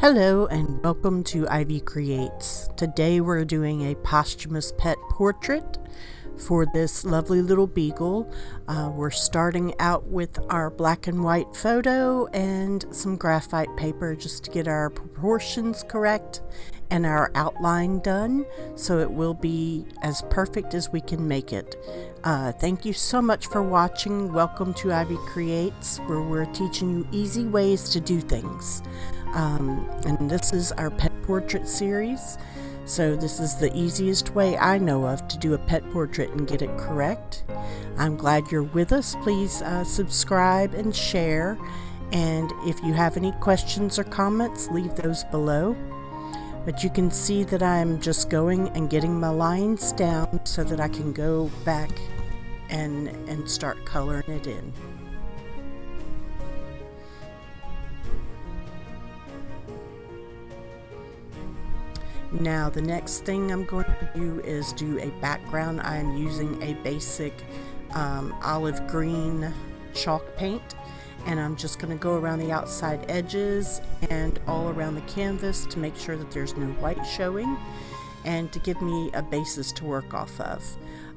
Hello and welcome to Ivycreates. Today we're doing a posthumous pet portrait for this lovely little beagle. We're starting out with our black and white photo and some graphite paper just to get our proportions correct and our outline done, so it will be as perfect as we can make it. Thank you so much for watching. Welcome to Ivycreates, where we're teaching you easy ways to do things. And this is our pet portrait series. So this is the easiest way I know of to do a pet portrait and get it correct. I'm glad you're with us. Please subscribe and share. And if you have any questions or comments, leave those below. But you can see that I'm just going and getting my lines down so that I can go back and start coloring it in. Now the next thing I'm going to do is do a background. I'm using a basic olive green chalk paint, and I'm just going to go around the outside edges and all around the canvas to make sure that there's no white showing and to give me a basis to work off of.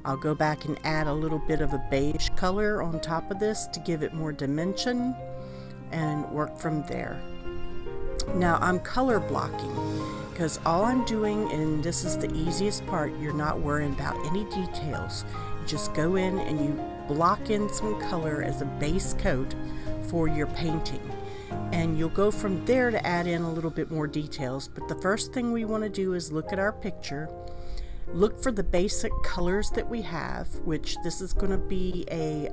I'll go back and add a little bit of a beige color on top of this to give it more dimension and work from there. Now I'm color blocking, because all I'm doing, and this is the easiest part, you're not worrying about any details. You just go in and you block in some color as a base coat for your painting. And you'll go from there to add in a little bit more details. But the first thing we want to do is look at our picture. Look for the basic colors that we have, which this is going to be a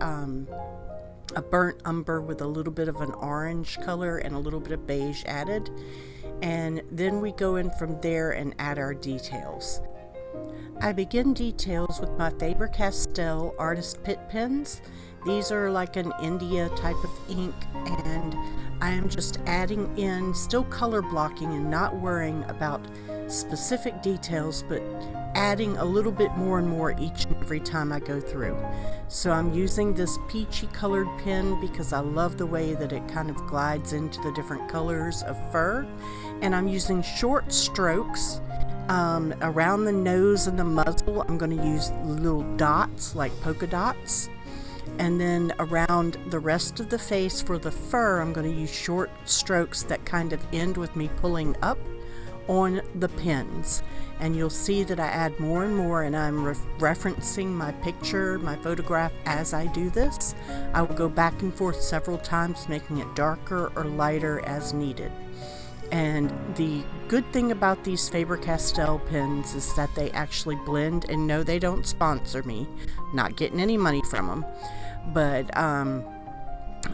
burnt umber with a little bit of an orange color and a little bit of beige added. And then we go in from there and add our details. I begin details with my Faber-Castell artist pit pens. These are like an India type of ink, and I am just adding in, still color blocking and not worrying about specific details, but adding a little bit more and more each and every time I go through. So I'm using this peachy colored pen because I love the way that it kind of glides into the different colors of fur. And I'm using short strokes around the nose and the muzzle. I'm going to use little dots like polka dots. And then around the rest of the face for the fur, I'm going to use short strokes that kind of end with me pulling up on the pens. And you'll see that I add more and more, and I'm referencing my picture, my photograph as I do this. I will go back and forth several times, making it darker or lighter as needed. And the good thing about these Faber-Castell pens is that they actually blend, and no, they don't sponsor me, not getting any money from them, but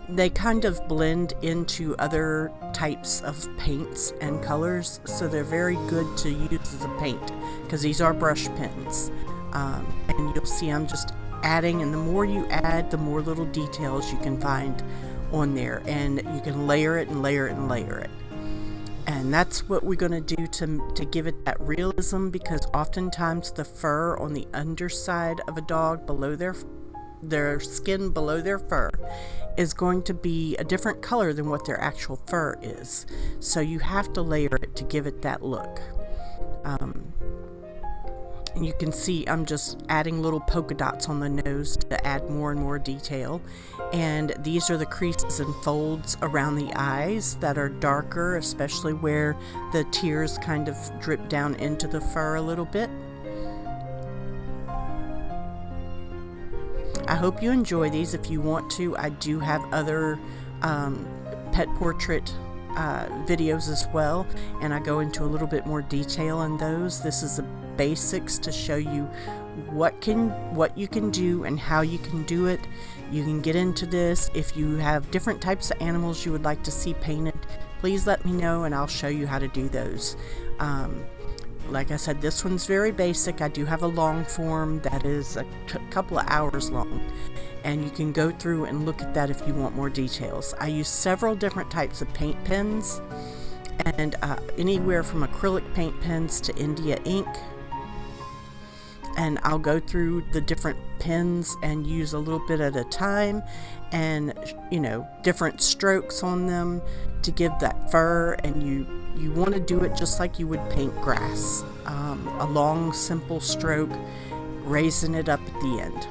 they kind of blend into other types of paints and colors, so they're very good to use as a paint because these are brush pens. And you'll see I'm just adding, and the more you add, the more little details you can find on there, and you can layer it and layer it and layer it. And that's what we're going to do to give it that realism, because oftentimes the fur on the underside of a dog, below their skin below their fur, is going to be a different color than what their actual fur is. So you have to layer it to give it that look. And you can see I'm just adding little polka dots on the nose to add more and more detail. And these are the creases and folds around the eyes that are darker, especially where the tears kind of drip down into the fur a little bit. I hope you enjoy these. If you want to, I do have other pet portrait videos as well, and I go into a little bit more detail in those. This is the basics to show you what you can do and how you can do it. You can get into this. If you have different types of animals you would like to see painted, please let me know and I'll show you how to do those. Like I said, this one's very basic. I do have a long form that is a couple of hours long, and you can go through and look at that if you want more details. I use several different types of paint pens, and anywhere from acrylic paint pens to India ink. and I'll go through the different pens and use a little bit at a time, and different strokes on them to give that fur. And you want to do it just like you would paint grass, a long simple stroke, raising it up at the end.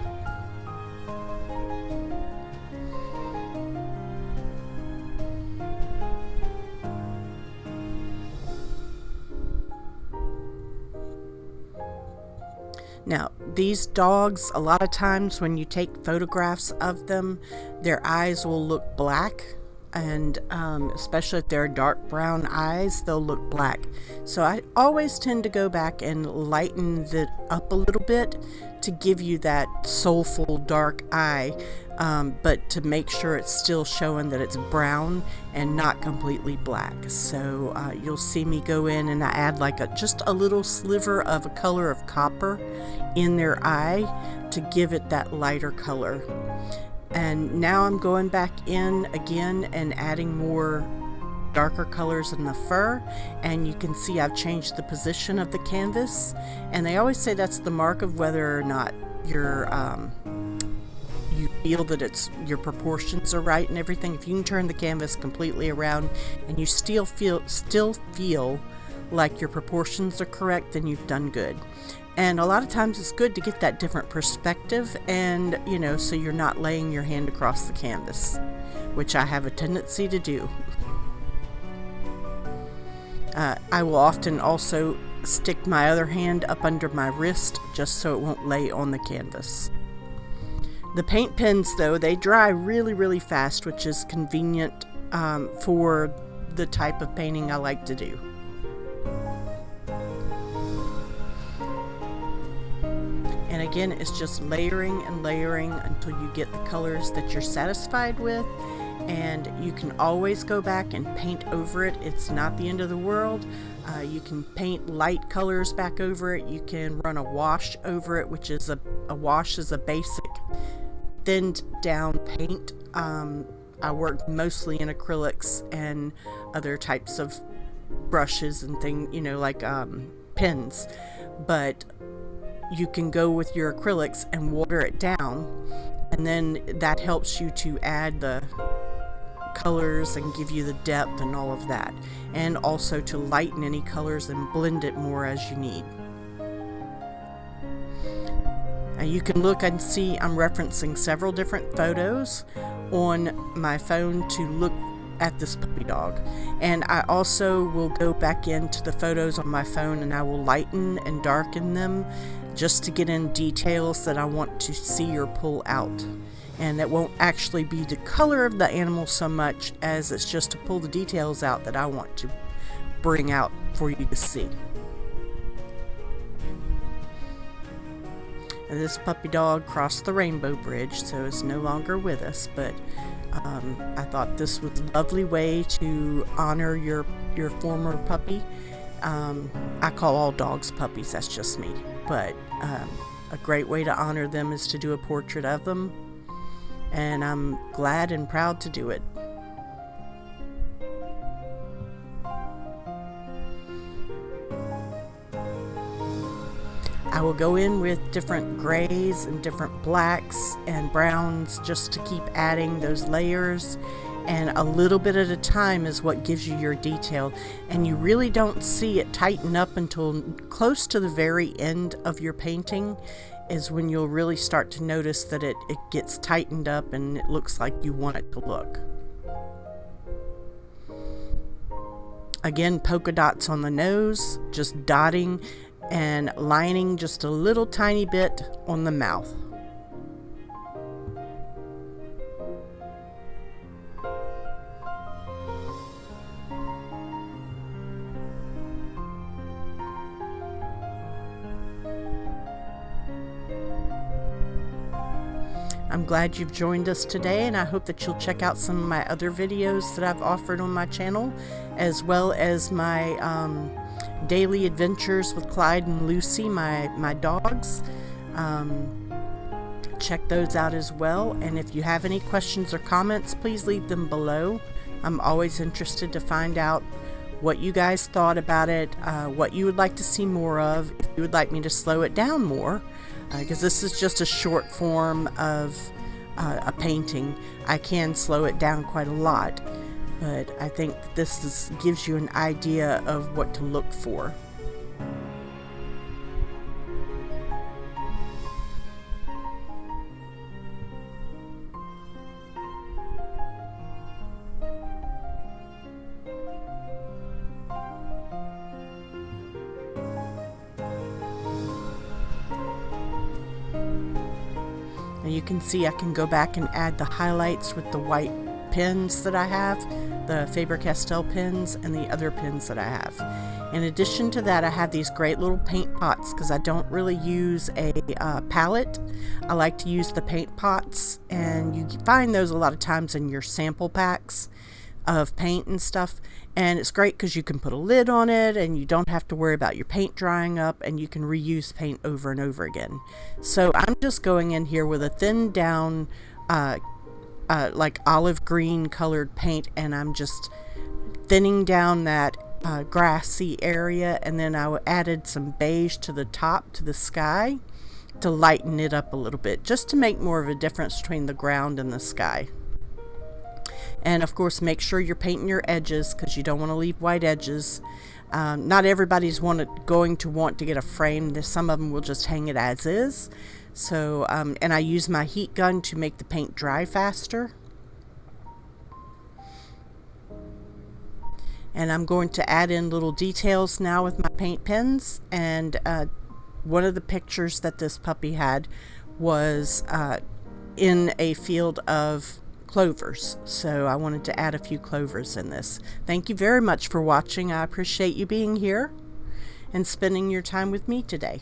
Now, these dogs, a lot of times when you take photographs of them, their eyes will look black, and especially if they're dark brown eyes, they'll look black. So I always tend to go back and lighten it up a little bit to give you that soulful dark eye, but to make sure it's still showing that it's brown and not completely black. So you'll see me go in and I add like just a little sliver of a color of copper in their eye to give it that lighter color. And now I'm going back in again and adding more darker colors in the fur, and you can see I've changed the position of the canvas. And they always say that's the mark of whether or not you feel that your proportions are right and everything. If you can turn the canvas completely around and you still feel like your proportions are correct, then you've done good. And a lot of times it's good to get that different perspective, and so you're not laying your hand across the canvas, which I have a tendency to do. I will often also stick my other hand up under my wrist just so it won't lay on the canvas. The paint pens, though, they dry really, really fast, which is convenient for the type of painting I like to do. And again, it's just layering and layering until you get the colors that you're satisfied with. And you can always go back and paint over it. It's not the end of the world. You can paint light colors back over it. You can run a wash over it, which is a wash is a basic thinned down paint. I work mostly in acrylics and other types of brushes and things, like pens. But you can go with your acrylics and water it down, and then that helps you to add the colors and give you the depth and all of that, and also to lighten any colors and blend it more as you need. Now you can look and see I'm referencing several different photos on my phone to look at this puppy dog, and I also will go back into the photos on my phone and I will lighten and darken them just to get in details that I want to see or pull out. And that won't actually be the color of the animal so much as it's just to pull the details out that I want to bring out for you to see. And this puppy dog crossed the rainbow bridge, so it's no longer with us, but I thought this was a lovely way to honor your former puppy. I call all dogs puppies, that's just me, but a great way to honor them is to do a portrait of them, and I'm glad and proud to do it. I will go in with different grays and different blacks and browns just to keep adding those layers, and a little bit at a time is what gives you your detail, and you really don't see it tighten up until close to the very end of your painting is when you'll really start to notice that it gets tightened up and it looks like you want it to look. Again, polka dots on the nose, just dotting and lining just a little tiny bit on the mouth. I'm glad you've joined us today, and I hope that you'll check out some of my other videos that I've offered on my channel, as well as my daily adventures with Clyde and Lucy, my dogs. Check those out as well, and if you have any questions or comments, please leave them below. I'm always interested to find out what you guys thought about it, what you would like to see more of, if you would like me to slow it down more, because this is just a short form of a painting. I can slow it down quite a lot, but I think this gives you an idea of what to look for. And you can see I can go back and add the highlights with the white pens that I have, the Faber-Castell pens and the other pens that I have. In addition to that, I have these great little paint pots because I don't really use a palette. I like to use the paint pots, and you find those a lot of times in your sample packs of paint and stuff, and it's great because you can put a lid on it and you don't have to worry about your paint drying up, and you can reuse paint over and over again. So I'm just going in here with a thin down like olive green colored paint, and I'm just thinning down that grassy area, and then I added some beige to the top, to the sky, to lighten it up a little bit, just to make more of a difference between the ground and the sky. And of course, make sure you're painting your edges because you don't want to leave white edges. Not everybody's going to want to get a frame. Some of them will just hang it as is. So, and I use my heat gun to make the paint dry faster. And I'm going to add in little details now with my paint pens. And one of the pictures that this puppy had was in a field of clovers, so I wanted to add a few clovers in this. Thank you very much for watching. I appreciate you being here and spending your time with me today.